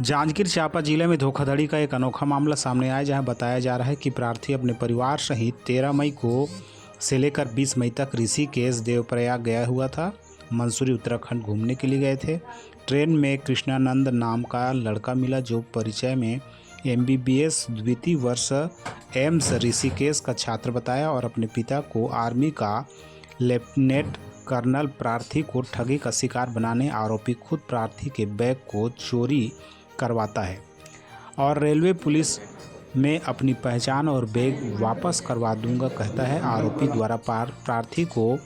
जांजगीर चांपा जिले में धोखाधड़ी का एक अनोखा मामला सामने आया, जहां बताया जा रहा है कि प्रार्थी अपने परिवार सहित 13 मई को से लेकर 20 मई तक ऋषिकेश देवप्रयाग गया हुआ था। मंसूरी उत्तराखंड घूमने के लिए गए थे। ट्रेन में कृष्णानंद नाम का लड़का मिला, जो परिचय में MBBS द्वितीय वर्ष एम्स ऋषिकेश का छात्र बताया और अपने पिता को आर्मी का लेफ्टिनेंट कर्नल प्रार्थी को ठगी का शिकार बनाने आरोपी खुद प्रार्थी के बैग को चोरी करवाता है और रेलवे पुलिस में अपनी पहचान और बैग वापस करवा दूंगा कहता है। आरोपी द्वारा प्रार्थी को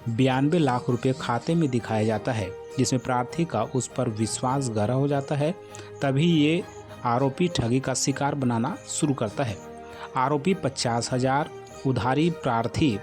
92 लाख रुपए खाते में दिखाया जाता है, जिसमें प्रार्थी का उस पर विश्वास गहरा हो जाता है। तभी ये आरोपी ठगी का शिकार बनाना शुरू करता है। आरोपी 50,000 उधारी प्रार्थी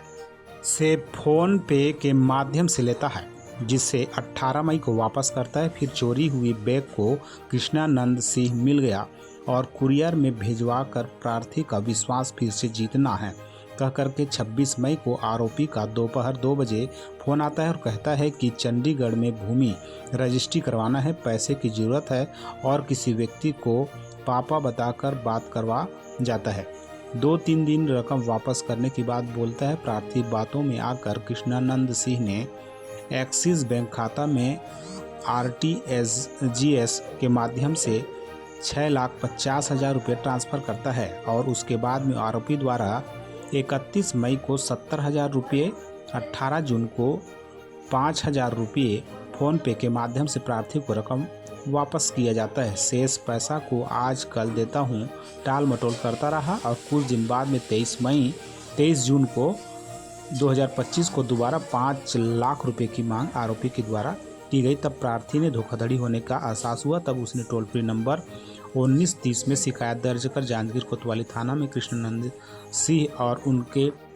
से फ़ोन पे के माध्यम से लेता है, जिससे 18 मई को वापस करता है। फिर चोरी हुई बैग को कृष्णानंद सिंह मिल गया और कुरियर में भिजवा कर प्रार्थी का विश्वास फिर से जीतना है कह करके 26 मई को आरोपी का दोपहर 2 बजे फ़ोन आता है और कहता है कि चंडीगढ़ में भूमि रजिस्ट्री करवाना है, पैसे की ज़रूरत है और किसी व्यक्ति को पापा बताकर बात करवा जाता है। 2-3 दिन रकम वापस करने की बात बोलता है। प्रार्थी बातों में आकर कृष्णानंद सिंह ने एक्सिस बैंक खाता में RTGS के माध्यम से 6,50,000 रुपये ट्रांसफ़र करता है और उसके बाद में आरोपी द्वारा 31 मई को 70,000 रुपये, 18 जून को 5,000 रुपये फ़ोन पे के माध्यम से प्रार्थी को रकम वापस किया जाता है। शेष पैसा को आज कल देता हूँ टाल मटोल करता रहा और कुछ दिन बाद में 23 जून को 2025 को दोबारा 5 लाख रुपए की मांग आरोपी के द्वारा की गई। तब प्रार्थी ने धोखाधड़ी होने का एहसास हुआ। तब उसने टोल फ्री नंबर 1930 में शिकायत दर्ज कर जांजगीर कोतवाली थाना में कृष्णानंद सिंह और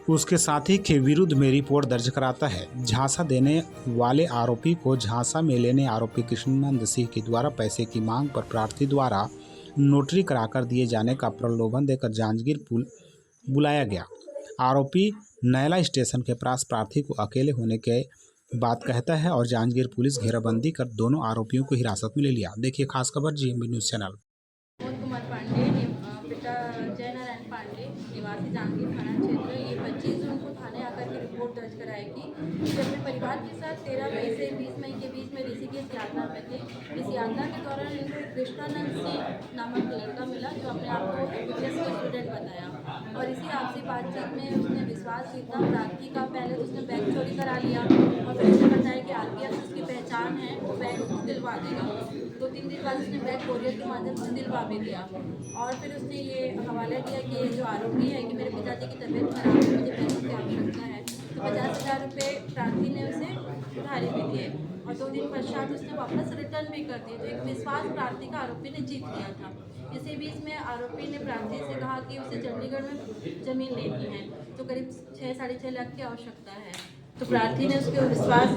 उसके साथी के विरुद्ध में रिपोर्ट दर्ज कराता है। झांसा देने वाले आरोपी को झांसा में लेने आरोपी कृष्णानंद सिंह के द्वारा पैसे की मांग पर प्रार्थी द्वारा नोटरी कराकर दिए जाने का प्रलोभन देकर जांजगीर बुलाया गया। आरोपी नैला स्टेशन के पास प्रार्थी को अकेले होने के बात कहता है और जांजगीर पुलिस घेराबंदी कर दोनों आरोपियों को हिरासत में ले लिया। देखिए खास खबर GMB news channel. Mohan Kumar Pandey, पिता जय नारायण पांडे, निवासी जांजगीर थाना क्षेत्र। ये 25 जून को थाने आकर के रिपोर्ट दर्ज कराएगी कि अपने परिवार के साथ 13 मई से 20 मई के बीच में ऋषिकेश यात्रा में थे। इस यात्रा के दौरान इनको कृष्णानंद सिंह नामक लड़का मिला, जो अपने आप को MBBS का स्टूडेंट बताया और इसी आपसी बातचीत में उसने विश्वास जीता। प्रार्थी का पहले उसने बैग चोरी करा लिया और फिर उसने बताया कि RPF उसकी पहचान है, वो बैग उसको दिलवा देगा। 2-3 दिन बाद उसने बैग कोरियर के माध्यम से दिलवा भी दिया और फिर उसने ये हवाला दिया कि ये जो आरोपी है कि मेरे पिताजी की तबीयत खराब है, मुझे पैसों की आवश्यकता है। तो 50,000 रुपये प्रार्थी ने उसे उधारी भी दिए और 2 दिन पश्चात उसने वापस रिटर्न भी कर दिए। तो एक विश्वास प्रार्थी का आरोपी ने जीत लिया था। इसी बीच में आरोपी ने प्रार्थी से कहा कि उसे चंडीगढ़ में ज़मीन लेनी है, तो करीब 6-6.5 लाख की आवश्यकता है। तो प्रार्थी ने उसके विश्वास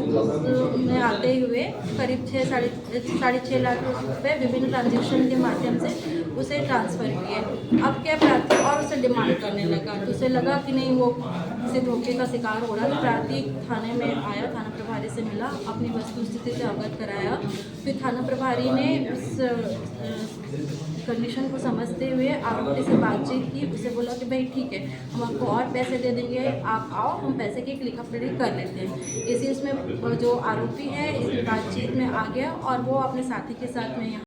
में आते हुए करीब 6-6.5 लाख रुपये विभिन्न ट्रांजेक्शन के माध्यम से उसे ट्रांसफ़र किए। अब क्या प्रार्थी और उसे डिमांड करने लगा, तो उसे लगा कि नहीं वो किसी धोखे का शिकार हो रहा। तो प्रार्थी थाने में आया, थाना प्रभारी से मिला, अपनी वस्तुस्थिति से अवगत कराया। फिर थाना प्रभारी ने उस कंडीशन को समझते हुए आरोपी से बातचीत की। उसे बोला कि भाई ठीक है, हम आपको और पैसे दे देंगे, आप आओ, हम पैसे की एक लिखा पढ़ी कर लेते हैं। इसी उसमें जो आरोपी है इस बातचीत में आ गया और वो अपने साथी के साथ में यहाँ